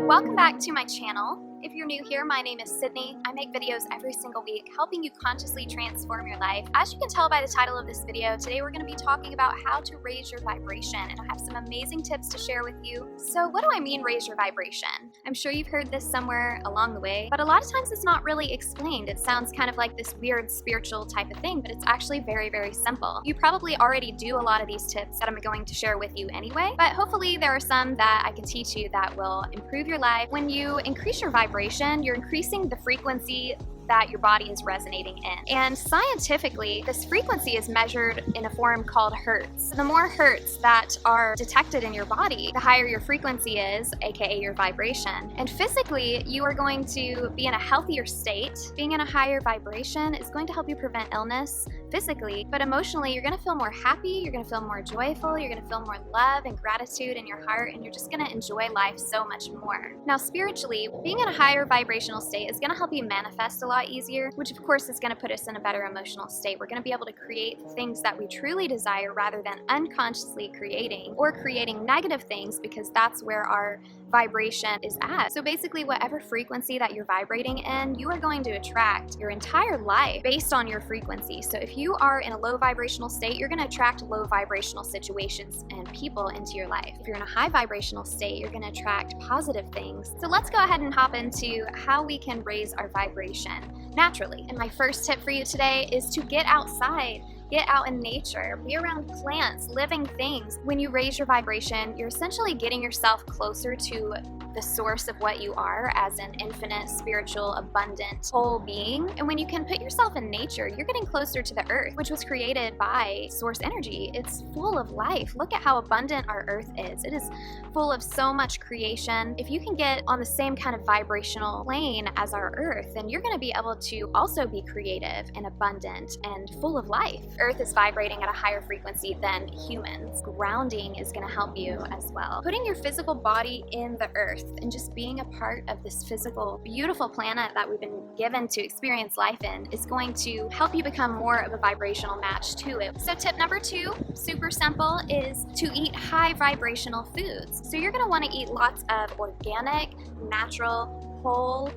Welcome back to my channel. If you're new here, my name is Sydney. I make videos every single week helping you consciously transform your life. As you can tell by the title of this video, today we're going to be talking about how to raise your vibration, and I have some amazing tips to share with you. So what do I mean raise your vibration? I'm sure you've heard this somewhere along the way, but a lot of times it's not really explained. It sounds kind of like this weird spiritual type of thing, but it's actually very, very simple. You probably already do a lot of these tips that I'm going to share with you anyway, but hopefully there are some that I can teach you that will improve your life. When you increase your vibration, you're increasing the frequency that your body is resonating in. And scientifically, this frequency is measured in a form called hertz. The more hertz that are detected in your body, the higher your frequency is, aka your vibration. And physically, you are going to be in a healthier state. Being in a higher vibration is going to help you prevent illness physically, but emotionally, you're gonna feel more happy, you're gonna feel more joyful, you're gonna feel more love and gratitude in your heart, and you're just gonna enjoy life so much more. Now, spiritually, being in a higher vibrational state is gonna help you manifest a lot easier, which of course is going to put us in a better emotional state. We're going to be able to create the things that we truly desire rather than unconsciously creating or creating negative things, because that's where our vibration is at. So basically, whatever frequency that you're vibrating in, you are going to attract your entire life based on your frequency. So if you are in a low vibrational state, you're going to attract low vibrational situations and people into your life. If you're in a high vibrational state, you're going to attract positive things. So let's go ahead and hop into how we can raise our vibration naturally. And my first tip for you today is to get outside. Get out in nature, be around plants, living things. When you raise your vibration, you're essentially getting yourself closer to the source of what you are as an infinite, spiritual, abundant, whole being. And when you can put yourself in nature, you're getting closer to the earth, which was created by source energy. It's full of life. Look at how abundant our earth is. It is full of so much creation. If you can get on the same kind of vibrational plane as our earth, then you're going to be able to also be creative and abundant and full of life. Earth is vibrating at a higher frequency than humans. Grounding is going to help you as well. Putting your physical body in the earth and just being a part of this physical, beautiful planet that we've been given to experience life in is going to help you become more of a vibrational match to it. So tip number 2, super simple, is to eat high vibrational foods. So you're going to want to eat lots of organic, natural, whole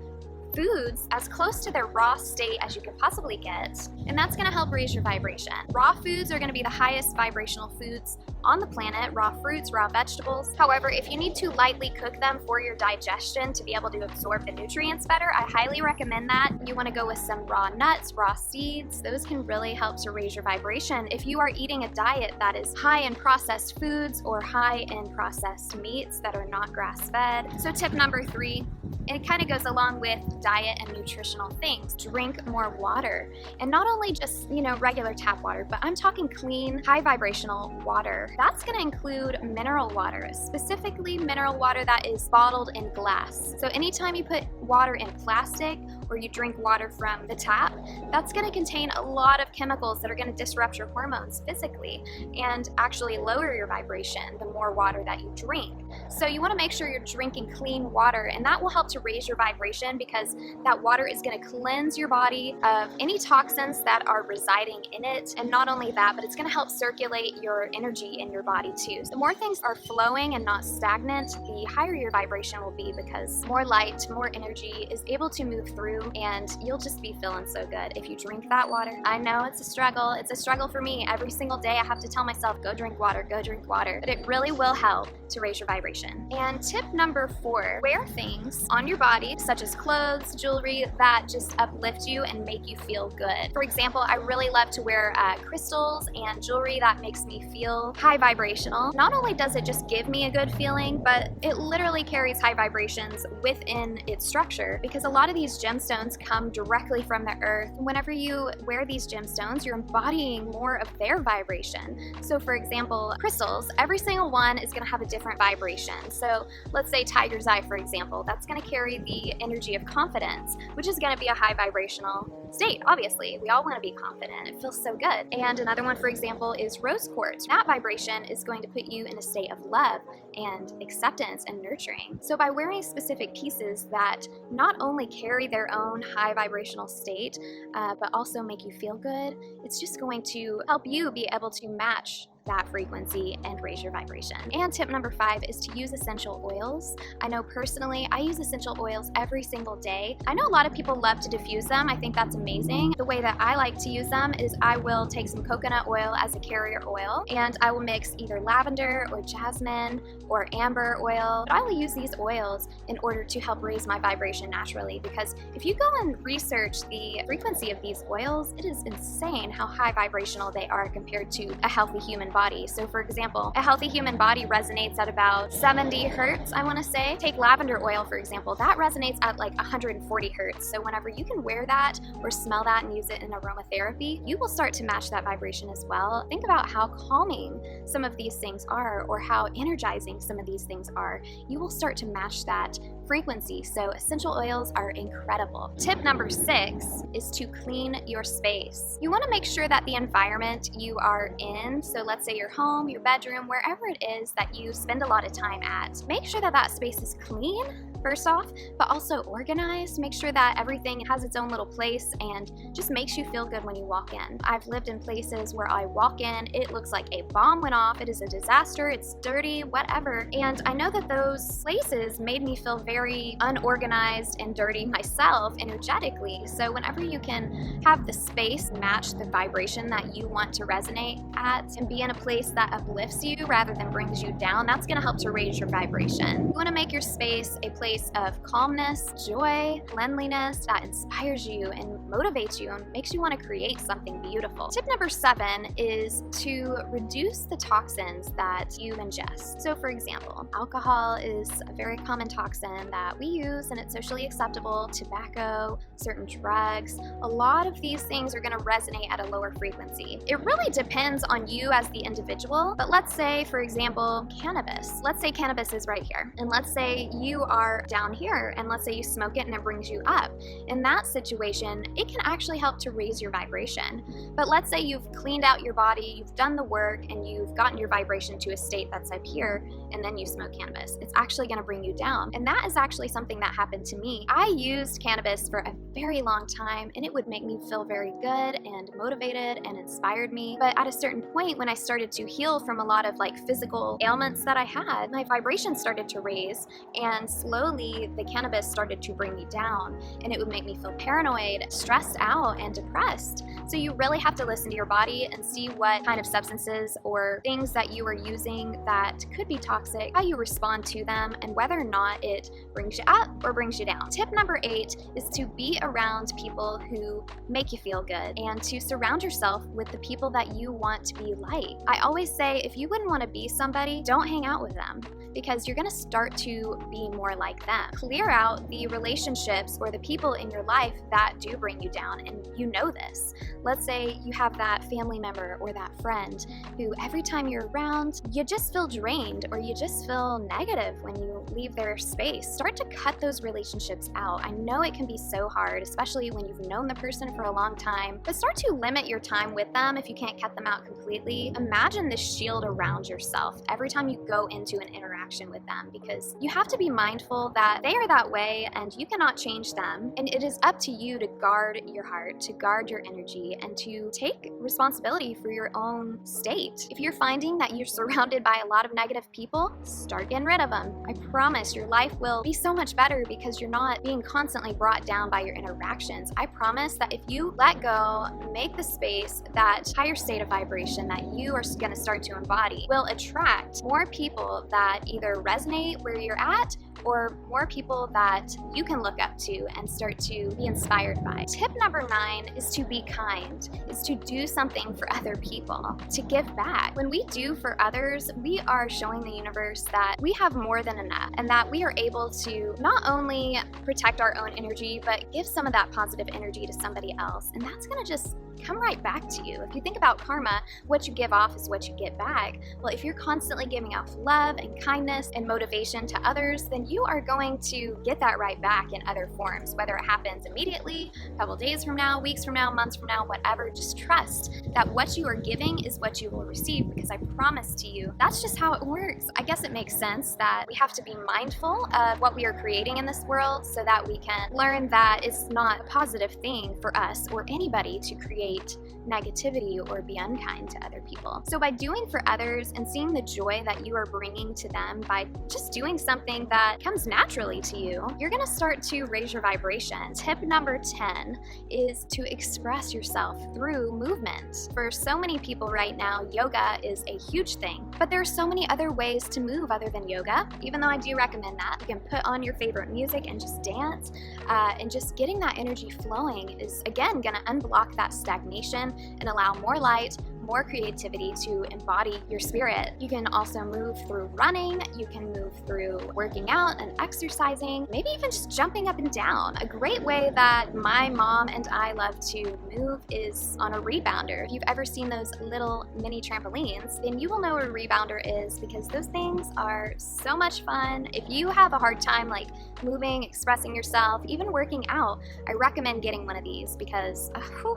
foods as close to their raw state as you could possibly get, and that's going to help raise your vibration. Raw foods are going to be the highest vibrational foods on the planet, raw fruits, raw vegetables. However, if you need to lightly cook them for your digestion to be able to absorb the nutrients better, I highly recommend that. You want to go with some raw nuts, raw seeds. Those can really help to raise your vibration if you are eating a diet that is high in processed foods or high in processed meats that are not grass-fed. So tip number 3, it kind of goes along with diet and nutritional things. Drink more water, and not only just, regular tap water, but I'm talking clean, high vibrational water. That's going to include mineral water, specifically mineral water that is bottled in glass. So anytime you put water in plastic or you drink water from the tap, that's going to contain a lot of chemicals that are going to disrupt your hormones physically and actually lower your vibration the more water that you drink. So you want to make sure you're drinking clean water, and that will help to raise your vibration because that water is going to cleanse your body of any toxins that are residing in it. And not only that, but it's going to help circulate your energy in your body too. So the more things are flowing and not stagnant, the higher your vibration will be, because more light, more energy is able to move through, and you'll just be feeling so good if you drink that water. I know it's a struggle. It's a struggle for me. Every single day I have to tell myself, go drink water, but it really will help to raise your vibration. And tip number 4, wear things on your body, such as clothes, jewelry, that just uplift you and make you feel good. For example, I really love to wear crystals and jewelry that makes me feel high vibrational. Not only does it just give me a good feeling, but it literally carries high vibrations within its structure, because a lot of these gemstones come directly from the earth. Whenever you wear these gemstones, you're embodying more of their vibration. So for example, crystals, every single one is going to have a different vibration. So let's say tiger's eye, for example, that's going to carry the energy of confidence, which is going to be a high vibrational state. Obviously, we all want to be confident. It feels so good. And another one, for example, is rose quartz. That vibration is going to put you in a state of love and acceptance and nurturing. So by wearing specific pieces that not only carry their own high vibrational state, but also make you feel good, it's just going to help you be able to match that frequency and raise your vibration. And tip number 5 is to use essential oils. I know personally, I use essential oils every single day. I know a lot of people love to diffuse them. I think that's amazing. The way that I like to use them is I will take some coconut oil as a carrier oil, and I will mix either lavender or jasmine or amber oil. But I will use these oils in order to help raise my vibration naturally, because if you go and research the frequency of these oils, it is insane how high vibrational they are compared to a healthy human body. So for example, a healthy human body resonates at about 70 hertz, I want to say. Take lavender oil, for example. That resonates at like 140 hertz. So whenever you can wear that or smell that and use it in aromatherapy, you will start to match that vibration as well. Think about how calming some of these things are, or how energizing some of these things are. You will start to match that frequency. So essential oils are incredible. Tip number 6 is to clean your space. You want to make sure that the environment you are in, so let's say your home, your bedroom, wherever it is that you spend a lot of time at, make sure that that space is clean, first off, but also organized. Make sure that everything has its own little place and just makes you feel good when you walk in. I've lived in places where I walk in, it looks like a bomb went off, it is a disaster, it's dirty, whatever. And I know that those places made me feel very unorganized and dirty myself energetically. So whenever you can have the space match the vibration that you want to resonate at and be in a place that uplifts you rather than brings you down, that's going to help to raise your vibration. You want to make your space a place of calmness, joy, cleanliness that inspires you and motivates you and makes you want to create something beautiful. Tip number 7 is to reduce the toxins that you ingest. So for example, alcohol is a very common toxin that we use and it's socially acceptable. Tobacco, certain drugs, a lot of these things are going to resonate at a lower frequency. It really depends on you as the individual, but let's say, for example, cannabis. Let's say cannabis is right here, and let's say you are down here, and let's say you smoke it and it brings you up. In that situation, it can actually help to raise your vibration. But let's say you've cleaned out your body, you've done the work, and you've gotten your vibration to a state that's up here, and then you smoke cannabis. It's actually going to bring you down. And that is actually something that happened to me. I used cannabis for a very long time, and it would make me feel very good and motivated and inspired me. But at a certain point, when I started to heal from a lot of like physical ailments that I had, my vibration started to raise, and slowly the cannabis started to bring me down, and it would make me feel paranoid, stressed out, and depressed. So you really have to listen to your body and see what kind of substances or things that you are using that could be toxic, how you respond to them, and whether or not it brings you up or brings you down. Tip number 8 is to be around people who make you feel good and to surround yourself with the people that you want to be like. I always say, if you wouldn't want to be somebody, don't hang out with them, because you're going to start to be more like them. Clear out the relationships or the people in your life that do bring you down, and you know this. Let's say you have that family member or that friend who every time you're around, you just feel drained or you just feel negative when you leave their space. Start to cut those relationships out. I know it can be so hard, especially when you've known the person for a long time, but start to limit your time with them if you can't cut them out completely. Imagine this shield around yourself every time you go into an interaction with them, because you have to be mindful that they are that way and you cannot change them, and it is up to you to guard your heart, to guard your energy, and to take responsibility for your own state. If you're finding that you're surrounded by a lot of negative people, start getting rid of them. I promise your life will be so much better because you're not being constantly brought down by your interactions. I promise that if you let go, make the space, that higher state of vibration that you are going to start to embody will attract more people that either resonate where you're at or more people that you can look up to and start to be inspired by. Tip number 9 is to be kind, is to do something for other people, to give back. When we do for others, we are showing the universe that we have more than enough and that we are able to not only protect our own energy, but give some of that positive energy to somebody else. And that's going to just come right back to you. If you think about karma, what you give off is what you get back. Well, if you're constantly giving off love and kindness kindness and motivation to others, then you are going to get that right back in other forms, whether it happens immediately, a couple days from now, weeks from now, months from now, whatever. Just trust that what you are giving is what you will receive, because I promise to you, that's just how it works. I guess it makes sense that we have to be mindful of what we are creating in this world so that we can learn that it's not a positive thing for us or anybody to create negativity or be unkind to other people. So by doing for others and seeing the joy that you are bringing to them by just doing something that comes naturally to you, you're gonna start to raise your vibration. Tip number 10 is to express yourself through movement. For so many people right now, yoga is a huge thing, but there are so many other ways to move other than yoga, even though I do recommend that. You can put on your favorite music and just dance, and just getting that energy flowing is, again, gonna unblock that stagnation and allow more light, more creativity to embody your spirit. You can also move through running, you can move through working out and exercising, maybe even just jumping up and down. A great way that my mom and I love to move is on a rebounder. If you've ever seen those little mini trampolines, then you will know what a rebounder is, because those things are so much fun. If you have a hard time like moving, expressing yourself, even working out, I recommend getting one of these, because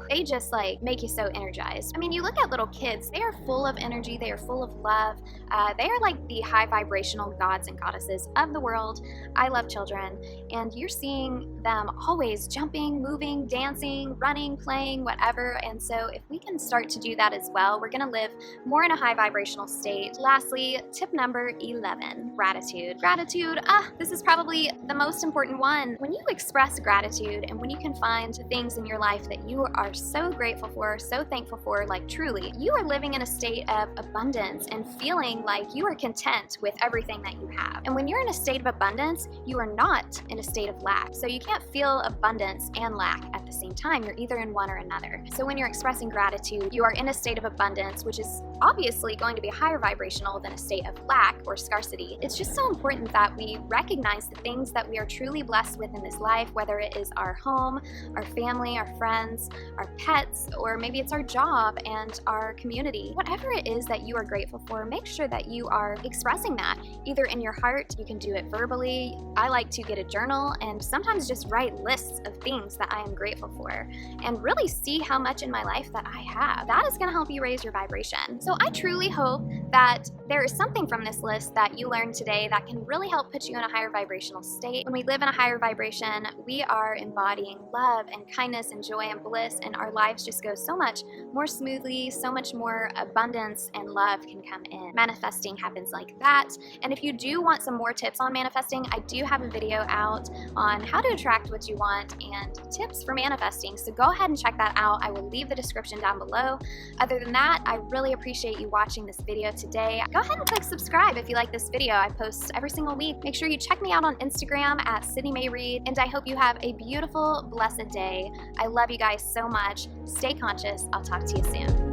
they just like make you so energized. I mean, you look at little kids, they are full of energy, they are full of love. They are like the high vibrational gods and goddesses of the world. I love children, and you're seeing them always jumping, moving, dancing, running, playing, whatever. And so if we can start to do that as well, we're gonna live more in a high vibrational state. Lastly, tip number 11, gratitude. Gratitude, this is probably the most important one. When you express gratitude and when you can find things in your life that you are so grateful for, so thankful for, like truly, you are living in a state of abundance and feeling like you are content with everything that you have. And when you're in a state of abundance, you are not in a state of lack. So you can't feel abundance and lack at the same time. You're either in one or another. So when you're expressing gratitude, you are in a state of abundance, which is obviously going to be higher vibrational than a state of lack or scarcity. It's just so important that we recognize the things that we are truly blessed with in this life, whether it is our home, our family, our friends, our pets, or maybe it's our job and our community. Whatever it is that you are grateful for, make sure that you are expressing that either in your heart. You can do it verbally. I like to get a journal and sometimes just write lists of things that I am grateful for and really see how much in my life that I have. That is going to help you raise your vibration. So I truly hope that there is something from this list that you learned today that can really help put you in a higher vibrational state. When we live in a higher vibration, we are embodying love and kindness and joy and bliss, and our lives just go so much more smoothly, so much more abundance and love can come in. Manifesting happens like that. And if you do want some more tips on manifesting, I do have a video out on how to attract what you want and tips for manifesting. So go ahead and check that out. I will leave the description down below. Other than that, I really appreciate you watching this video today. Go ahead and click subscribe if you like this video. I post every single week. Make sure you check me out on Instagram at Sydney Mae Reed, and I hope you have a beautiful, blessed day. I love you guys so much. Stay conscious. I'll talk to you soon.